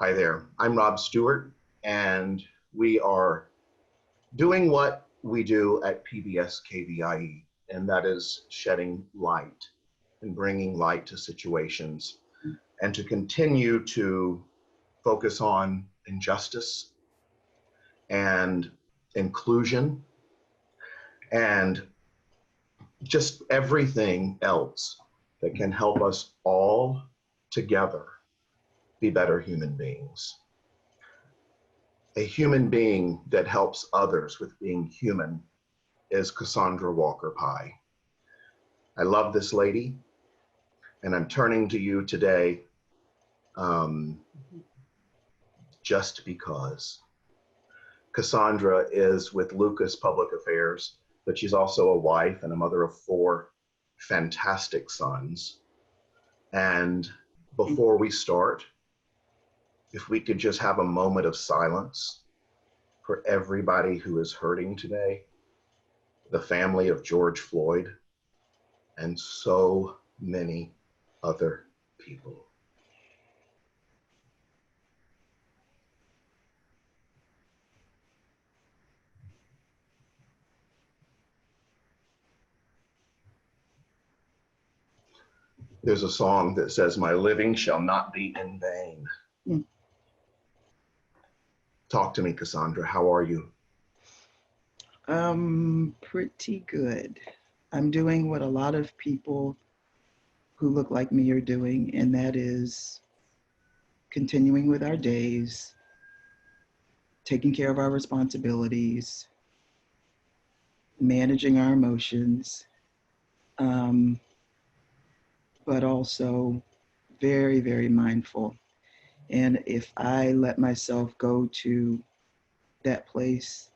Hi there, I'm Rob Stewart, and we are doing what we do at PBS KVIE, and that is shedding light and bringing light to situations and to continue to focus on injustice and inclusion and just everything else that can help us all together be better human beings. A human being that helps others with being human is Cassandra Pye. I love this lady, and I'm turning to you today just because. Cassandra is with Lucas Public Affairs, but she's also a wife and a mother of 4 fantastic sons. And before we start, if we could just have a moment of silence for everybody who is hurting today, the family of George Floyd, and so many other people. There's a song that says, "My living shall not be in vain." Mm. Talk to me, Cassandra. How are you? Pretty good. I'm doing what a lot of people who look like me are doing, and that is continuing with our days, taking care of our responsibilities, managing our emotions, but also very, very mindful. And if I let myself go to that place,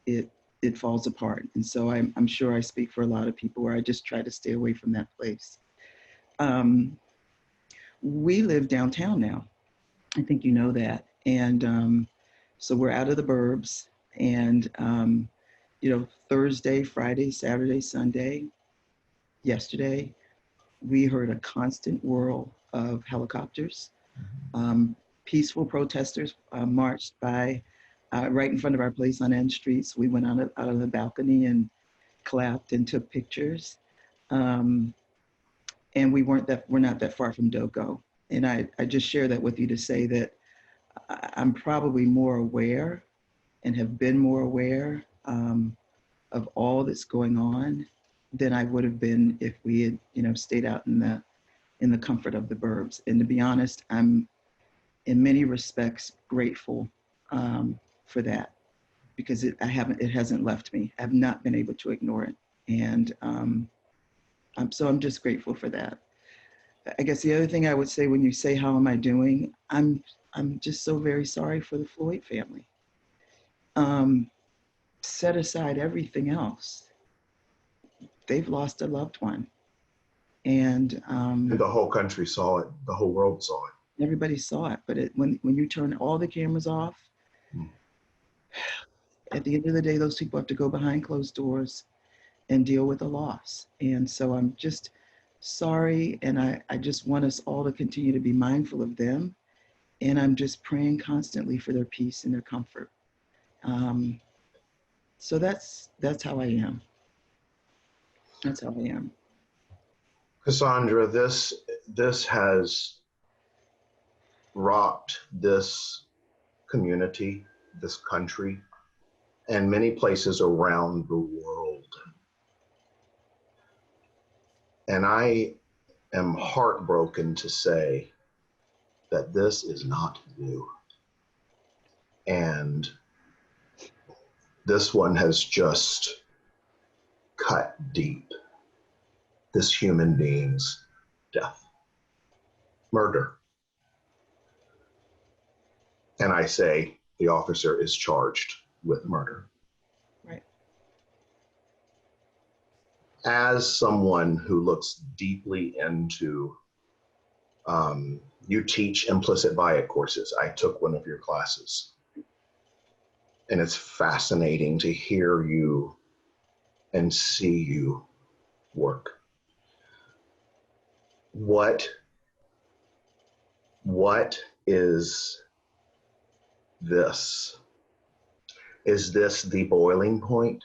it falls apart. And so I'm sure I speak for a lot of people where I just try to stay away from that place. We live downtown now. I think you know that. And so we're out of the burbs. And, Thursday, Friday, Saturday, Sunday, yesterday, we heard a constant whirl of helicopters. Peaceful protesters marched by right in front of our place on N Street. So we went out of the balcony and clapped and took pictures. And we're not that far from Dogo. And I just share that with you to say that I'm probably more aware and have been more aware of all that's going on than I would have been if we had, stayed out in the comfort of the burbs. And to be honest, I'm in many respects grateful for that, because it hasn't left me. I've not been able to ignore it. And I'm just grateful for that. I guess the other thing I would say when you say, how am I doing? I'm just so very sorry for the Floyd family. Set aside everything else. They've lost a loved one. And the whole country saw it. The whole world saw it. Everybody saw it. But when you turn all the cameras off, at the end of the day, those people have to go behind closed doors and deal with the loss. And so I'm just sorry. And I just want us all to continue to be mindful of them. And I'm just praying constantly for their peace and their comfort. So that's how I am. That's how I am. Cassandra, this has rocked this community, this country, and many places around the world. And I am heartbroken to say that this is not new. And this one has just cut deep. This human being's death, murder. And I say the officer is charged with murder. Right. As someone who looks deeply into, you teach implicit bias courses. I took one of your classes. And it's fascinating to hear you and see you work. What is this? Is this the boiling point?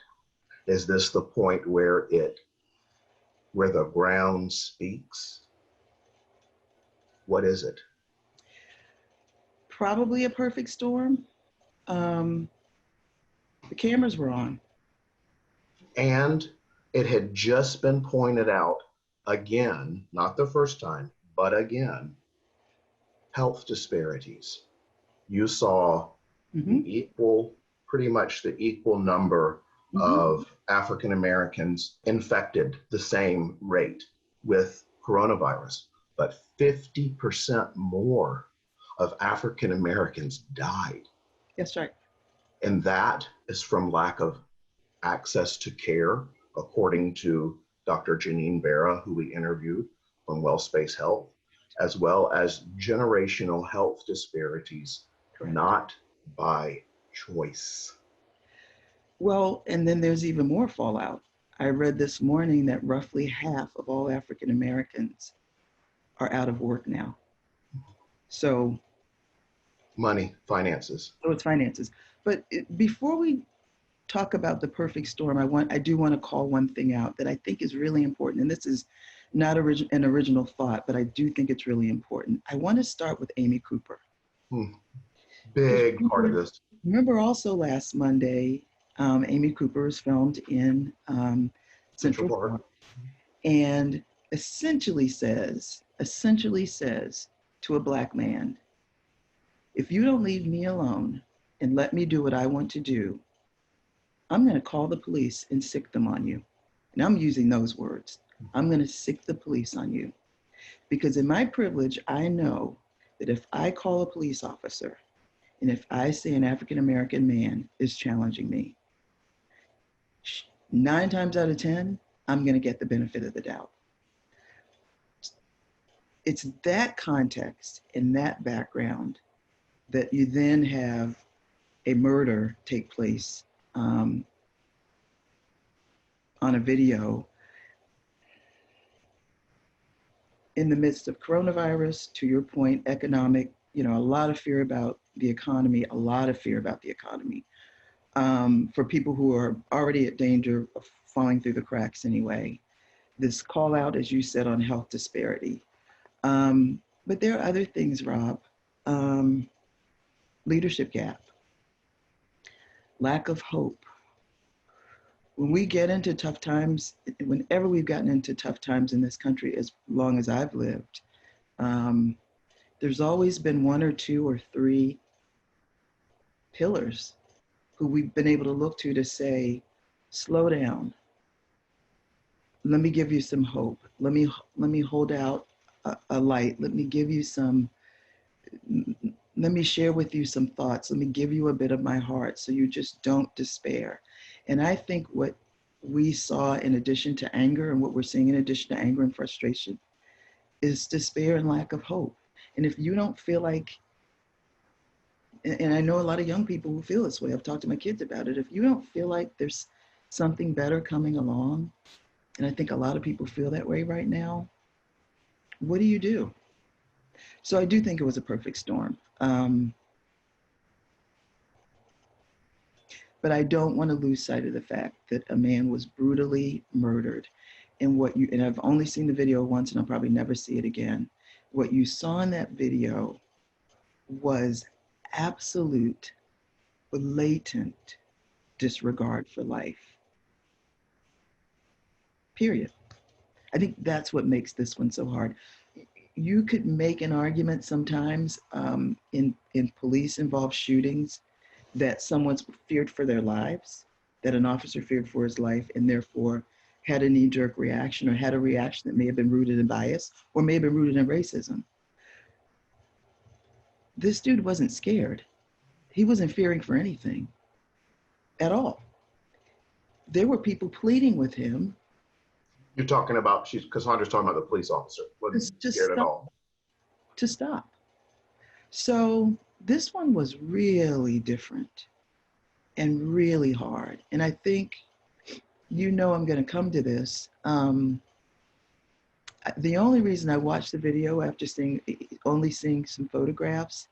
Is this the point where the ground speaks? What is it? Probably a perfect storm. The cameras were on. And it had just been pointed out again, not the first time, but again, health disparities. You saw pretty much the equal number of African Americans infected the same rate with coronavirus, but 50% more of African Americans died. That's right. And that is from lack of access to care, according to Dr. Janine Vera, who we interviewed from WellSpace Health, as well as generational health disparities, Correct. not by choice. Well, and then there's even more fallout. I read this morning that roughly half of all African Americans are out of work now. So money, finances. So it's finances. But before we talk about the perfect storm, I do want to call one thing out that I think is really important. And this is not an original thought, but I do think it's really important. I want to start with Amy Cooper. Big part of this. Remember also last Monday, Amy Cooper was filmed in Central Park and essentially says to a Black man, if you don't leave me alone and let me do what I want to do, I'm going to call the police and sick them on you. And I'm using those words. I'm going to sick the police on you. Because in my privilege, I know that if I call a police officer and if I say an African-American man is challenging me, 9 times out of 10, I'm going to get the benefit of the doubt. It's that context and that background that you then have a murder take place on a video in the midst of coronavirus, to your point, economic, a lot of fear about the economy, for people who are already at danger of falling through the cracks anyway. This call out, as you said, on health disparity. But there are other things, Rob. Leadership gap, lack of hope. When we get into tough times, whenever we've gotten into tough times in this country, as long as I've lived, there's always been 1 or 2 or 3 pillars who we've been able to look to say, slow down. Let me give you some hope. Let me hold out a light. Let me share with you some thoughts. Let me give you a bit of my heart so you just don't despair. And I think what we saw in addition to anger, and what we're seeing in addition to anger and frustration, is despair and lack of hope. And if you don't feel like, and I know a lot of young people who feel this way, I've talked to my kids about it, if you don't feel like there's something better coming along, and I think a lot of people feel that way right now, what do you do? So I do think it was a perfect storm. But I don't want to lose sight of the fact that a man was brutally murdered. And I've only seen the video once and I'll probably never see it again. What you saw in that video was absolute, blatant disregard for life. Period. I think that's what makes this one so hard. You could make an argument sometimes in police-involved shootings that someone's feared for their lives, that an officer feared for his life and therefore had a knee-jerk reaction or had a reaction that may have been rooted in bias or may have been rooted in racism. This dude wasn't scared. He wasn't fearing for anything at all. There were people pleading with him. You're talking about, Cassandra's talking about the police officer. Wasn't scared at all. To stop. So this one was really different and really hard. And I think, I'm going to come to this. The only reason I watched the video after only seeing some photographs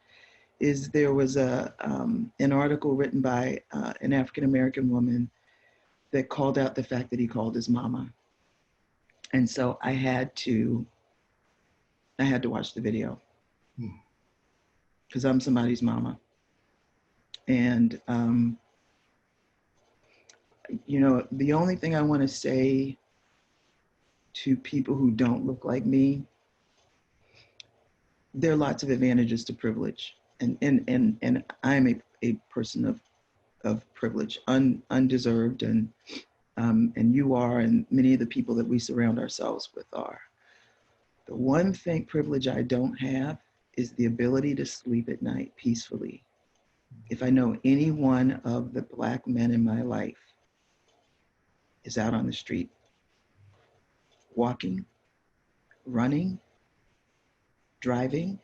is there was an article written by an African-American woman that called out the fact that he called his mama. And so I had to watch the video because I'm somebody's mama. And, you know, the only thing I want to say to people who don't look like me, there are lots of advantages to privilege. And I'm a person of privilege, undeserved, and you are, and many of the people that we surround ourselves with are. The one thing privilege I don't have is the ability to sleep at night peacefully. If I know any one of the Black men in my life is out on the street, walking, running, driving,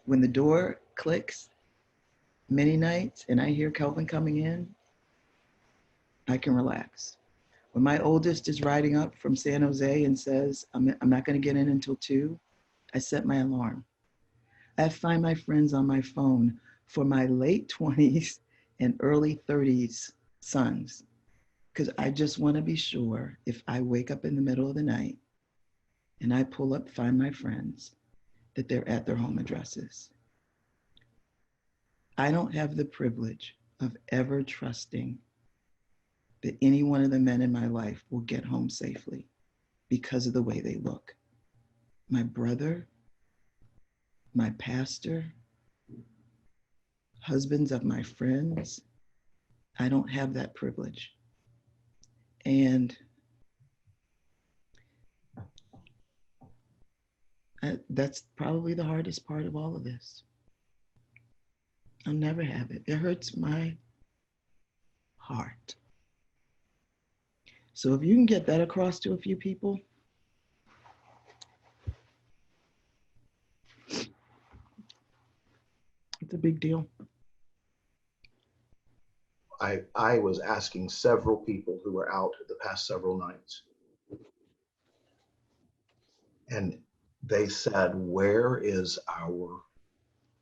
when the door clicks many nights and I hear Kelvin coming in, I can relax. When my oldest is riding up from San Jose and says, I'm not going to get in until 2, I set my alarm. I find my friends on my phone for my late 20s and early 30s sons, because I just want to be sure if I wake up in the middle of the night and I pull up, find my friends, that they're at their home addresses. I don't have the privilege of ever trusting that any one of the men in my life will get home safely because of the way they look. My brother, my pastor, husbands of my friends, I don't have that privilege. And that's probably the hardest part of all of this. I'll never have it. It hurts my heart. So if you can get that across to a few people, it's a big deal. I was asking several people who were out the past several nights, and they said, where is our,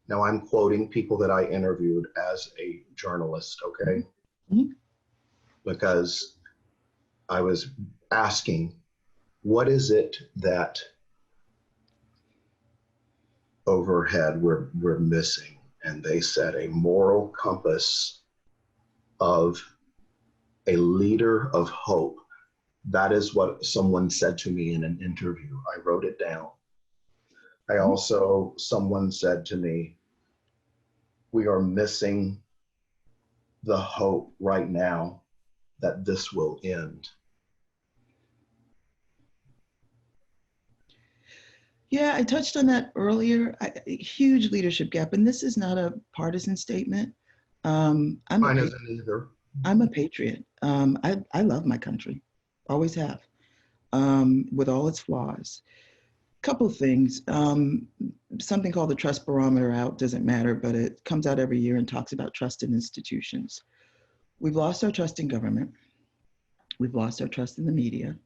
now I'm quoting people that I interviewed as a journalist, okay? Mm-hmm. Because I was asking, what is it that overhead we're missing? And they said a moral compass of a leader of hope. That is what someone said to me in an interview. I wrote it down. I also, someone said to me, we are missing the hope right now that this will end. Yeah, I touched on that earlier. A huge leadership gap, and this is not a partisan statement. I'm Mine isn't either. a patriot. I love my country, always have, with all its flaws. Couple things. Something called the Trust Barometer out, doesn't matter, but it comes out every year and talks about trust in institutions. We've lost our trust in government. We've lost our trust in the media.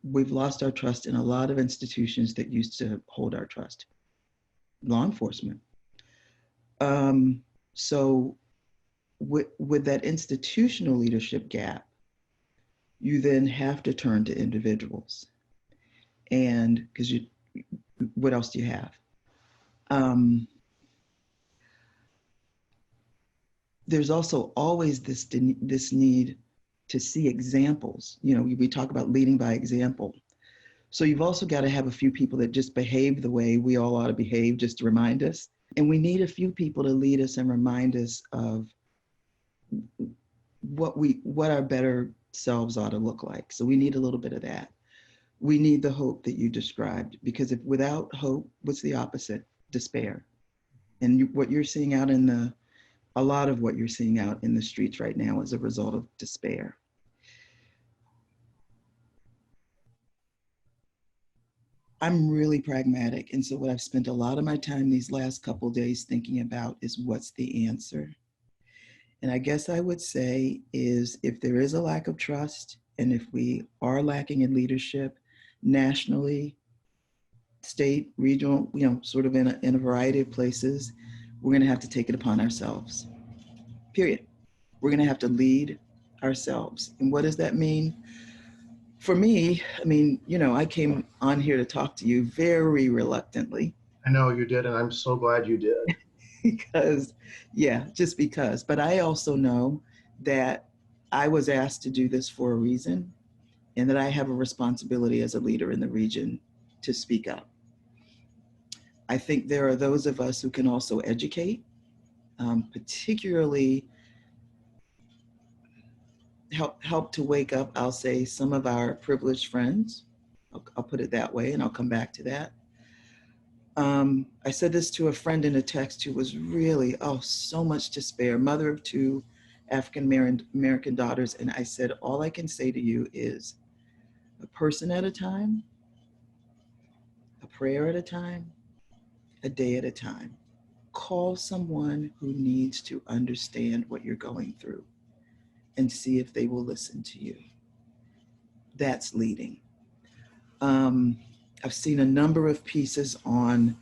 We've lost our trust in a lot of institutions that used to hold our trust. Law enforcement. So with that institutional leadership gap, you then have to turn to individuals. And because what else do you have? There's also always this need to see examples. You know, we talk about leading by example. So you've also got to have a few people that just behave the way we all ought to behave, just to remind us. And we need a few people to lead us and remind us of what our better selves ought to look like. So we need a little bit of that. We need the hope that you described, because if without hope, what's the opposite? Despair. And what you're seeing out a lot of what you're seeing out in the streets right now is a result of despair. I'm really pragmatic. And so what I've spent a lot of my time these last couple of days thinking about is what's the answer? And I guess I would say is if there is a lack of trust, and if we are lacking in leadership nationally, state, regional, sort of in a variety of places, we're going to have to take it upon ourselves. Period. We're going to have to lead ourselves. And what does that mean? For me, I mean, I came on here to talk to you very reluctantly. I know you did, and I'm so glad you did. Because, just because. But I also know that I was asked to do this for a reason, and that I have a responsibility as a leader in the region to speak up. I think there are those of us who can also educate, particularly help to wake up, I'll say, some of our privileged friends. I'll put it that way, and I'll come back to that. I said this to a friend in a text who was really, so much despair, mother of 2 African American daughters. And I said, all I can say to you is a person at a time, a prayer at a time, a day at a time. Call someone who needs to understand what you're going through and see if they will listen to you. That's leading. I've seen a number of pieces on,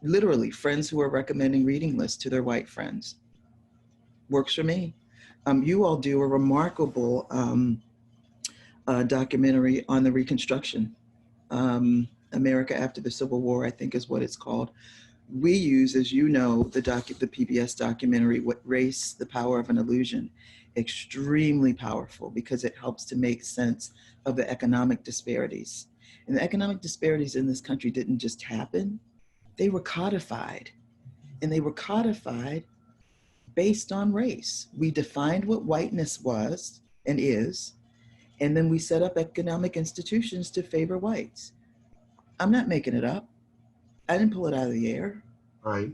literally friends who are recommending reading lists to their white friends. Works for me. You all do a remarkable documentary on the Reconstruction. America After the Civil War, I think is what it's called. We use, as you know, the PBS documentary, Race, the Power of an Illusion, extremely powerful because it helps to make sense of the economic disparities. And the economic disparities in this country didn't just happen, they were codified. And they were codified based on race. We defined what whiteness was and is, and then we set up economic institutions to favor whites. I'm not making it up. I didn't pull it out of the air. Right.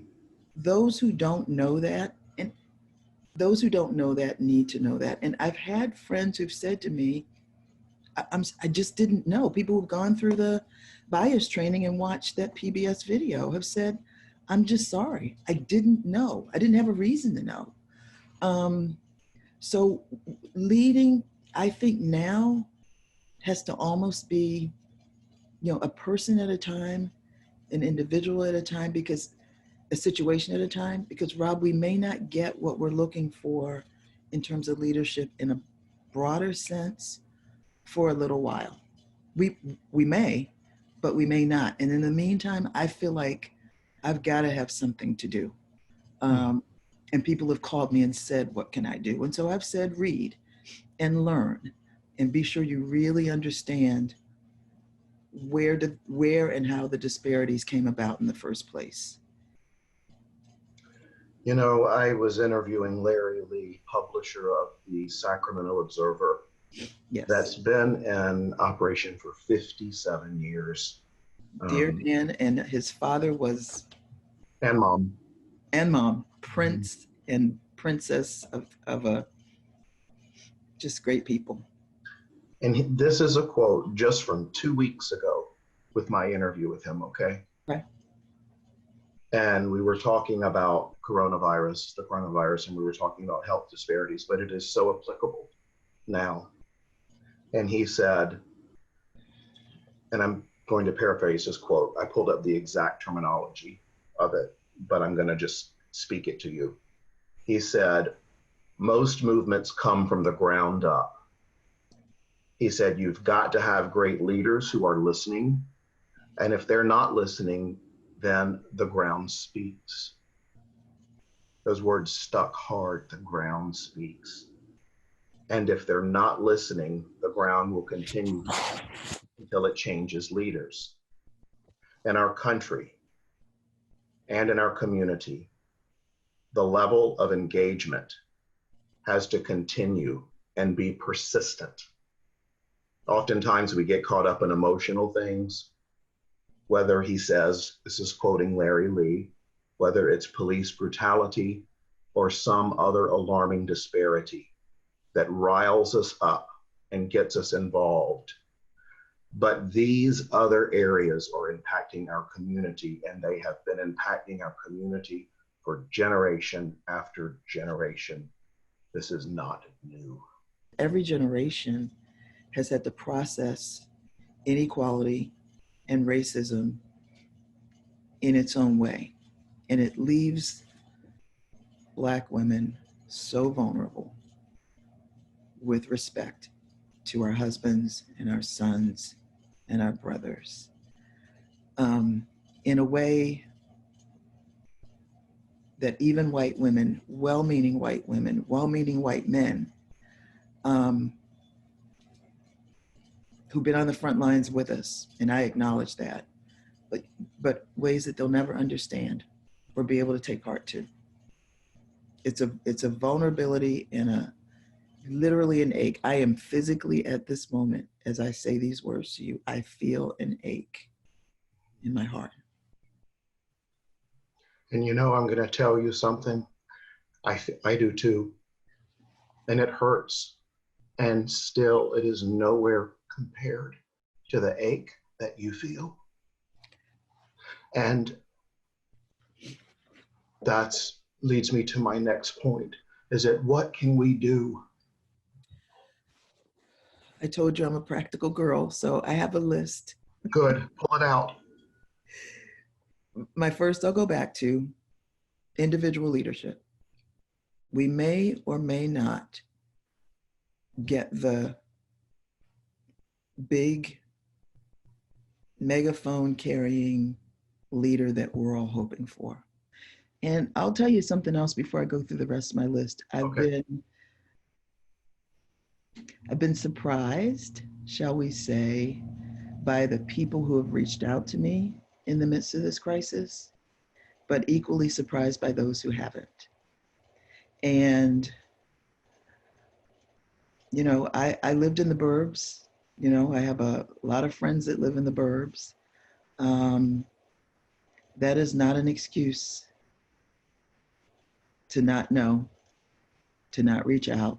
Those who don't know that, and those who don't know that need to know that. And I've had friends who've said to me, I just didn't know. People who've gone through the bias training and watched that PBS video have said, I'm just sorry. I didn't know. I didn't have a reason to know. So leading, I think now has to almost be, a person at a time, an individual at a time, because a situation at a time, because Rob, we may not get what we're looking for in terms of leadership in a broader sense for a little while. We may, but we may not. And in the meantime, I feel like I've got to have something to do. And people have called me and said, what can I do? And so I've said, read and learn and be sure you really understand where and how the disparities came about in the first place. I was interviewing Larry Lee, publisher of the Sacramento Observer. Yes. That's been in operation for 57 years. Dear Dan, and his father was... And mom. And mom, prince and princess of a... just great people. And this is a quote just from 2 weeks ago with my interview with him, okay? Okay. And we were talking about the coronavirus, and we were talking about health disparities, but it is so applicable now. And he said, and I'm going to paraphrase his quote, I pulled up the exact terminology of it, but I'm going to just speak it to you. He said, most movements come from the ground up. He said, you've got to have great leaders who are listening. And if they're not listening, then the ground speaks. Those words stuck hard, the ground speaks. And if they're not listening, the ground will continue until it changes leaders. In our country and in our community, the level of engagement has to continue and be persistent. Oftentimes we get caught up in emotional things, whether he says, this is quoting Larry Lee, whether it's police brutality or some other alarming disparity that riles us up and gets us involved. But these other areas are impacting our community, and they have been impacting our community for generation after generation. This is not new. Every generation has had to process inequality, and racism in its own way. And it leaves Black women so vulnerable with respect to our husbands and our sons and our brothers, in a way that even white women, well-meaning white men, who've been on the front lines with us, and I acknowledge that, but ways that they'll never understand or be able to take part to. It's a vulnerability and a literally an ache. I am physically at this moment, as I say these words to you, I feel an ache in my heart. And you know, I'm going to tell you something. I do too. And it hurts. And still, it is nowhere compared to the ache that you feel. And that leads me to my next point, is that what can we do? I told you I'm a practical girl, so I have a list. Good, pull it out. My first, I'll go back to individual leadership. We may or may not get the big megaphone carrying leader that we're all hoping for. And I'll tell you something else before I go through the rest of my list. I've been surprised, shall we say, by the people who have reached out to me in the midst of this crisis, but equally surprised by those who haven't. And, you know, I lived in the burbs. You know, I have a lot of friends that live in the burbs. That is not an excuse to not know, to not reach out,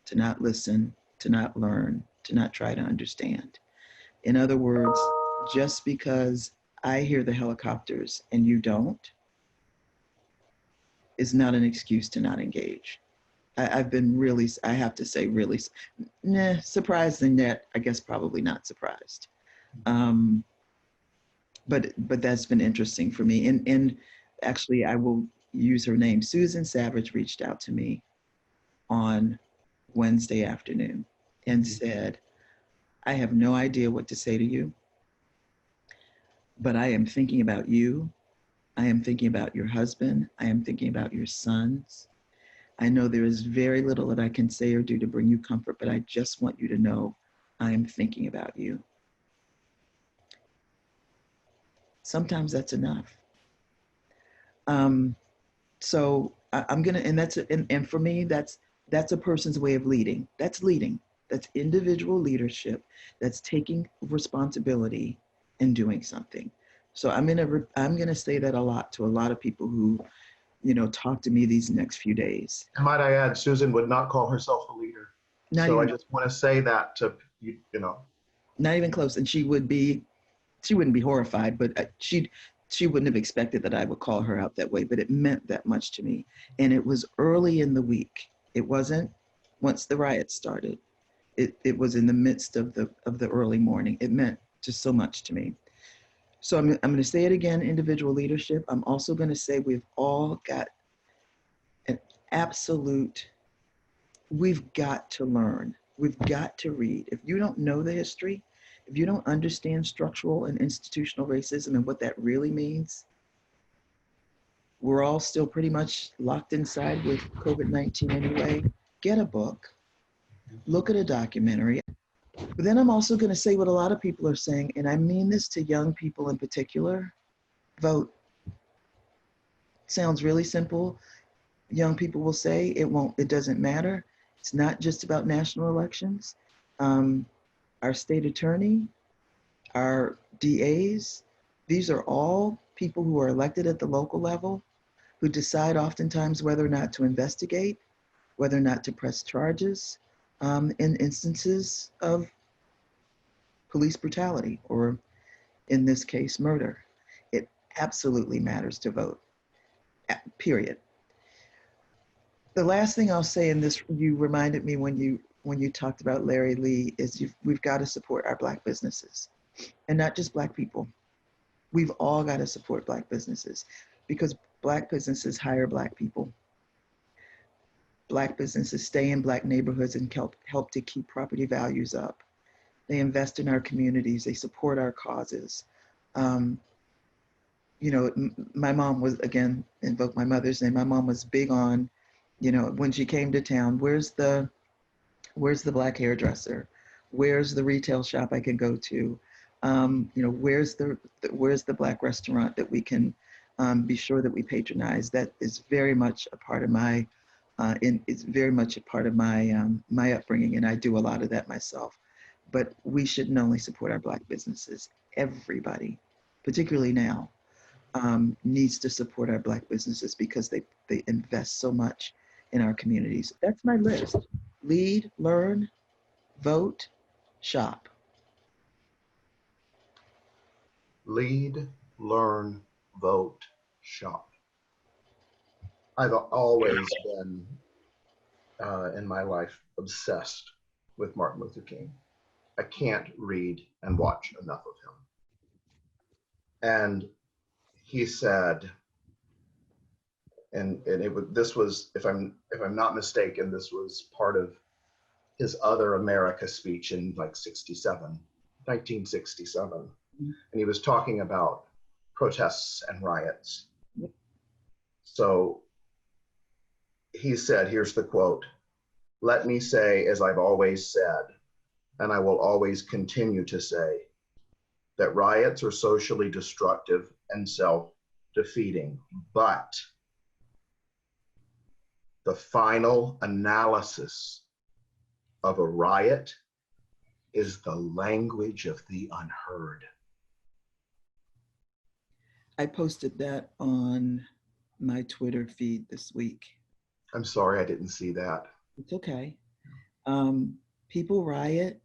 to not listen, to not learn, to not try to understand. In other words, just because I hear the helicopters and you don't is not an excuse to not engage. I've been really, I have to say, really, surprised in that, I guess probably not surprised. But that's been interesting for me. And actually, I will use her name. Susan Savage reached out to me on Wednesday afternoon and said, I have no idea what to say to you, but I am thinking about you. I am thinking about your husband. I am thinking about your sons. I know there is very little that I can say or do to bring you comfort, but I just want you to know I am thinking about you. Sometimes that's enough. So I'm gonna, and that's, and for me, that's a person's way of leading. That's leading. That's individual leadership. That's taking responsibility and doing something. So I'm gonna say that a lot to a lot of people who, you know, talk to me these next few days. And might I add, Susan would not call herself a leader. So I just want to say that to you, you know. Not even close. And she wouldn't be horrified, but she wouldn't have expected that I would call her out that way, but it meant that much to me. And it was early in the week. It wasn't once the riots started. It was in the midst of the early morning. It meant just so much to me. So I'm going to say it again, individual leadership. I'm also going to say we've all got an absolute, we've got to learn. We've got to read. If you don't know the history, if you don't understand structural and institutional racism and what that really means, we're all still pretty much locked inside with COVID-19 anyway. Get a book, look at a documentary. But then I'm also going to say what a lot of people are saying, and I mean this to young people in particular: vote. Sounds really simple. Young people will say it doesn't matter. It's not just about national elections. Our state attorney, our DAs, these are all people who are elected at the local level who decide oftentimes whether or not to investigate, whether or not to press charges in instances of police brutality, or in this case, murder. It absolutely matters to vote, period. The last thing I'll say in this, you reminded me when you when you talked about Larry Lee is we've got to support our Black businesses, and not just Black people. We've all got to support Black businesses because Black businesses hire Black people. Black businesses stay in Black neighborhoods and help to keep property values up. They invest in our communities. They support our causes. Um, you know, my mom was, again, invoke my mother's name. My mom was big on, you know, when she came to town, where's the Black hairdresser? Where's the retail shop I can go to? You know, where's the Black restaurant that we can be sure that we patronize? That is very much a part of my, it's very much a part of my upbringing, and I do a lot of that myself. But we shouldn't only support our Black businesses. Everybody, particularly now, needs to support our Black businesses because they invest so much in our communities. That's my list. Lead, learn, vote, shop. Lead, learn, vote, shop. I've always been, in my life, obsessed with Martin Luther King. I can't read and watch enough of him. And he said, and this was, if I'm not mistaken, this was part of his other America speech in like 1967. And he was talking about protests and riots. So he said, here's the quote, "Let me say, as I've always said, and I will always continue to say, that riots are socially destructive and self-defeating, but the final analysis of a riot is the language of the unheard." I posted that on my Twitter feed this week. I'm sorry, I didn't see that. It's okay. People riot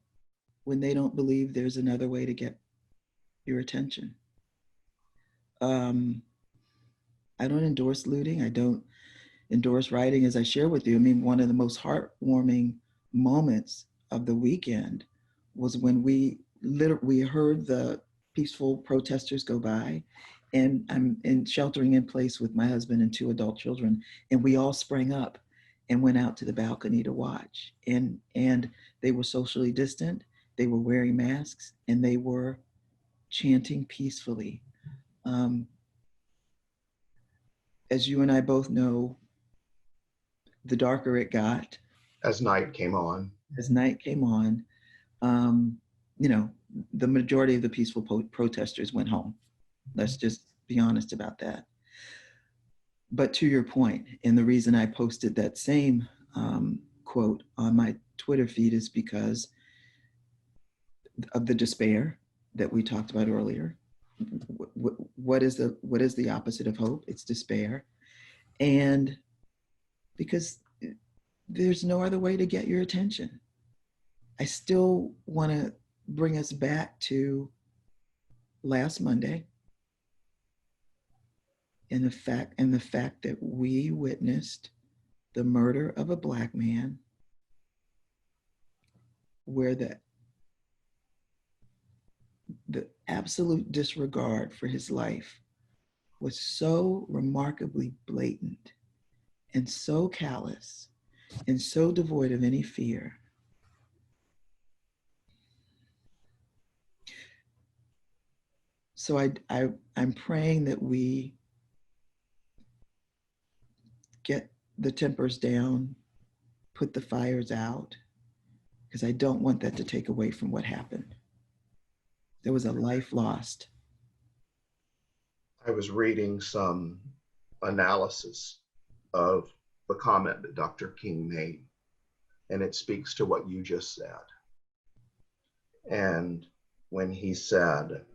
when they don't believe there's another way to get your attention. I don't endorse looting. I don't endorse rioting, as I share with you. I mean, one of the most heartwarming moments of the weekend was when we heard the peaceful protesters go by, and I'm sheltering in place with my husband and 2 adult children, and we all sprang up and went out to the balcony to watch. And they were socially distant, they were wearing masks, and they were chanting peacefully. As you and I both know, the darker it got, As night came on, you know, the majority of the peaceful protesters went home. Let's just be honest about that. But to your point, and the reason I posted that same quote on my Twitter feed is because of the despair that we talked about earlier. What is the opposite of hope? It's despair. And because there's no other way to get your attention. I still want to bring us back to last Monday and the fact that we witnessed the murder of a Black man, where the absolute disregard for his life was so remarkably blatant and so callous and so devoid of any fear. So I'm praying that we get the tempers down, put the fires out, because I don't want that to take away from what happened. There was a life lost. I was reading some analysis of the comment that Dr. King made, and it speaks to what you just said. And when he said,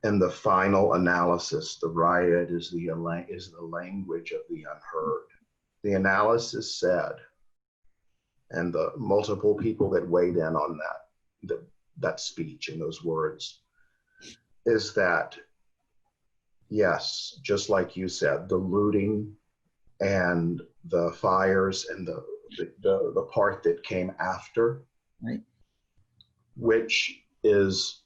in the final analysis, the riot is the language of the unheard. The analysis said, and the multiple people that weighed in on that speech and those words, is that, yes, just like you said, the looting and the fires and the part that came after, Right. which is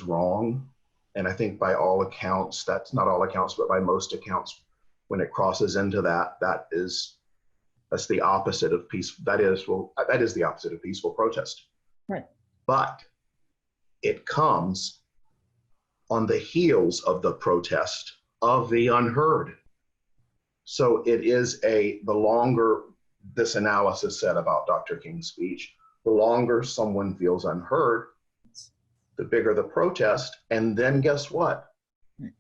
wrong. And I think by all accounts, that's not all accounts, but by most accounts, when it crosses into that, that's the opposite of peace. That is the opposite of peaceful protest. Right. But it comes on the heels of the protest of the unheard. So it is the longer this analysis said about Dr. King's speech, the longer someone feels unheard, the bigger the protest. And then guess what? Right.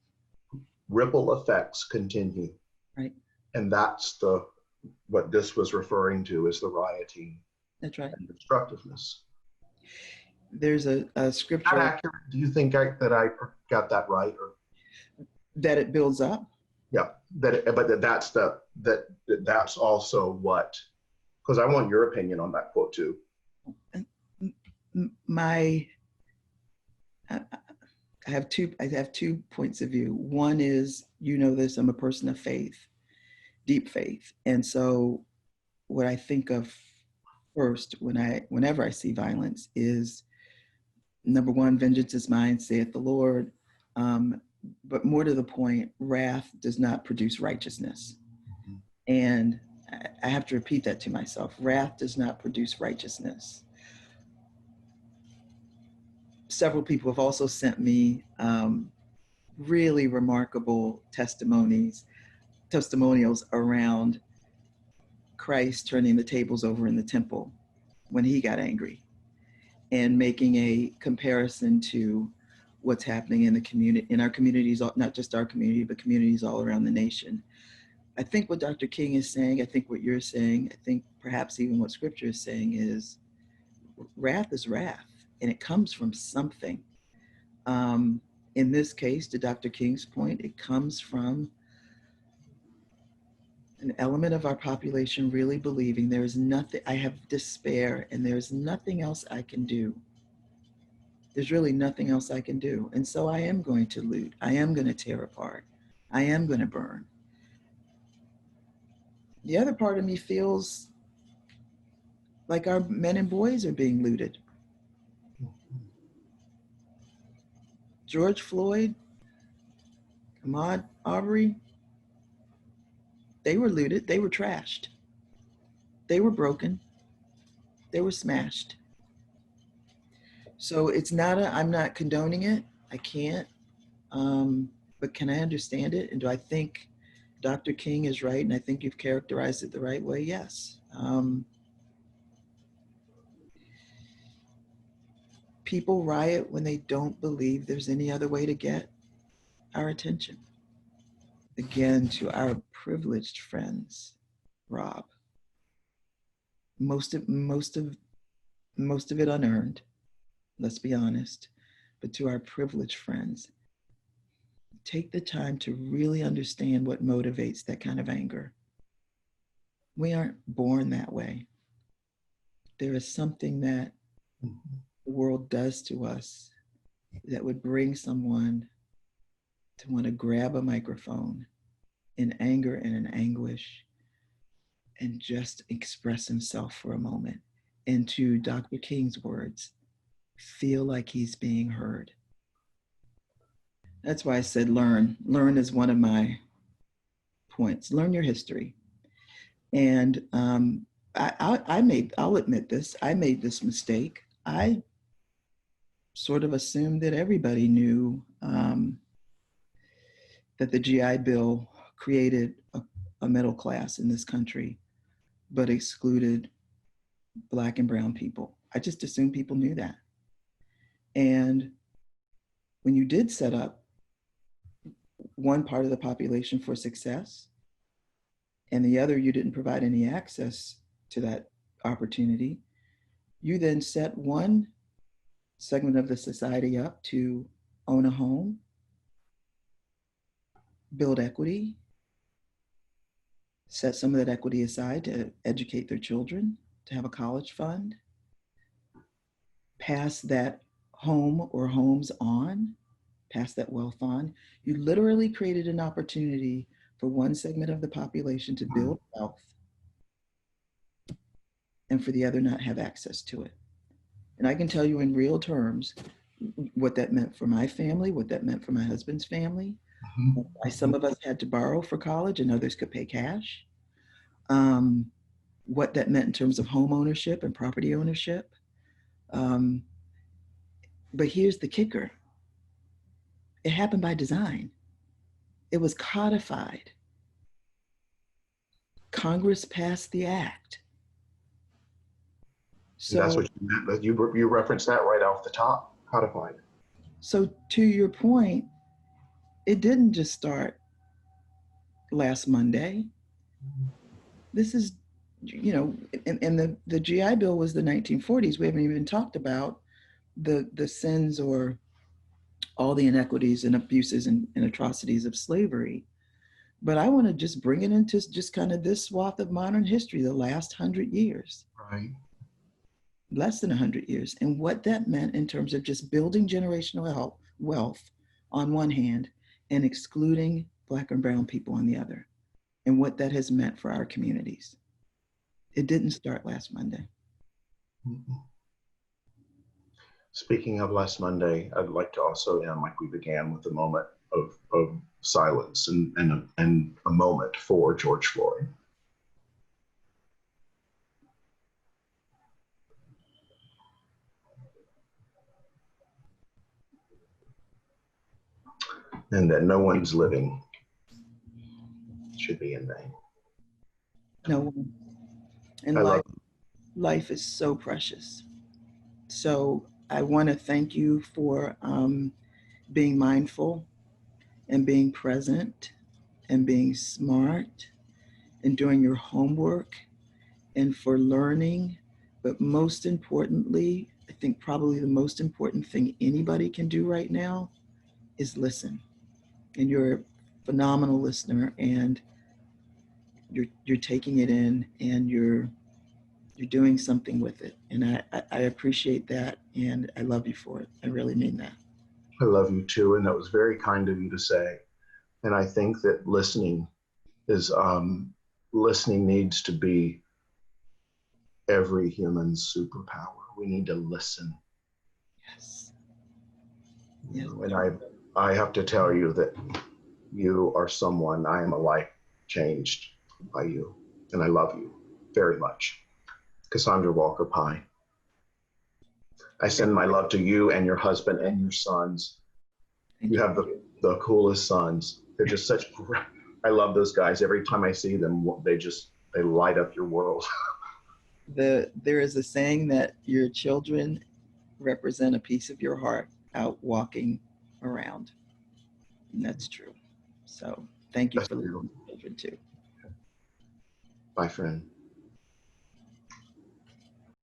Ripple effects continue. Right. And that's what this was referring to as the rioting. That's right. And destructiveness. There's a scripture. Accurate? Do you think that I got that right? Or that it builds up? Yeah, that's also what, because I want your opinion on that quote too. I have two points of view. One is, this, I'm a person of faith, deep faith. And so what I think of first whenever I see violence is, number one, vengeance is mine, saith the Lord. But more to the point, wrath does not produce righteousness. Mm-hmm. And I have to repeat that to myself. Wrath does not produce righteousness. Several people have also sent me really remarkable testimonials around Christ turning the tables over in the temple when he got angry, and making a comparison to what's happening in the community, in our communities, not just our community, but communities all around the nation. I think what Dr. King is saying, I think what you're saying, I think perhaps even what scripture is saying is wrath is wrath, and it comes from something. In this case, to Dr. King's point, it comes from an element of our population really believing there is nothing, I have despair, and there's nothing else I can do. There's really nothing else I can do. And so I am going to loot. I am going to tear apart. I am going to burn. The other part of me feels like our men and boys are being looted. George Floyd, Ahmaud Arbery, they were looted. They were trashed. They were broken. They were smashed. So it's not I'm not condoning it. I can't. But can I understand it? And do I think Dr. King is right? And I think you've characterized it the right way. Yes. People riot when they don't believe there's any other way to get our attention. Again, to our privileged friends, Rob. Most of it unearned. Let's be honest. But to our privileged friends, take the time to really understand what motivates that kind of anger. We aren't born that way. There is something that the world does to us that would bring someone to want to grab a microphone in anger and in anguish and just express himself for a moment. And to Dr. King's words, feel like he's being heard. That's why I said learn. Learn is one of my points. Learn your history. And I'll admit this, I made this mistake. I sort of assumed that everybody knew that the GI Bill created a middle class in this country, but excluded Black and brown people. I just assumed people knew that. And when you did set up one part of the population for success, and the other you didn't provide any access to that opportunity, you then set one segment of the society up to own a home, build equity, set some of that equity aside to educate their children, to have a college fund, pass that home or homes on, pass that wealth on. You literally created an opportunity for one segment of the population to build wealth and for the other not have access to it. And I can tell you in real terms what that meant for my family, what that meant for my husband's family. Why some of us had to borrow for college and others could pay cash. Um, what that meant in terms of home ownership and property ownership. Um, but here's the kicker: it happened by design. It was codified. Congress passed the act. And that's So, what you meant. But you referenced that right off the top, codified. so to your point, it didn't just start last Monday. This is, and the GI Bill was the 1940s. We haven't even talked about the sins or all the inequities and abuses and atrocities of slavery. But I want to just bring it into just kind of this swath of modern history, the last 100 years, Right. less than 100 years, and what that meant in terms of just building generational wealth on one hand and excluding Black and brown people on the other, and what that has meant for our communities. It didn't start last Monday. Speaking of last Monday, I'd like to also end like we began with a moment of silence and a moment for George Floyd. And that no one's living should be in vain. No one. And I love life is so precious. So I want to thank you for being mindful and being present and being smart and doing your homework and for learning. But most importantly, I think probably the most important thing anybody can do right now is listen. And you're a phenomenal listener, and you're taking it in, and you're doing something with it. And I appreciate that, and I love you for it. I really mean that. I love you too, and that was very kind of you to say. And I think that listening needs to be every human's superpower. We need to listen. Yes. Yes. And I have to tell you that you are someone, I am a life changed by you. And I love you very much. Cassandra Walker Pye. I send my love to you and your husband and your sons. You have the coolest sons. They're just such, I love those guys. Every time I see them, they light up your world. There is a saying that your children represent a piece of your heart out walking around. And that's true. So thank you That's for beautiful. listening to children too. Bye, friend.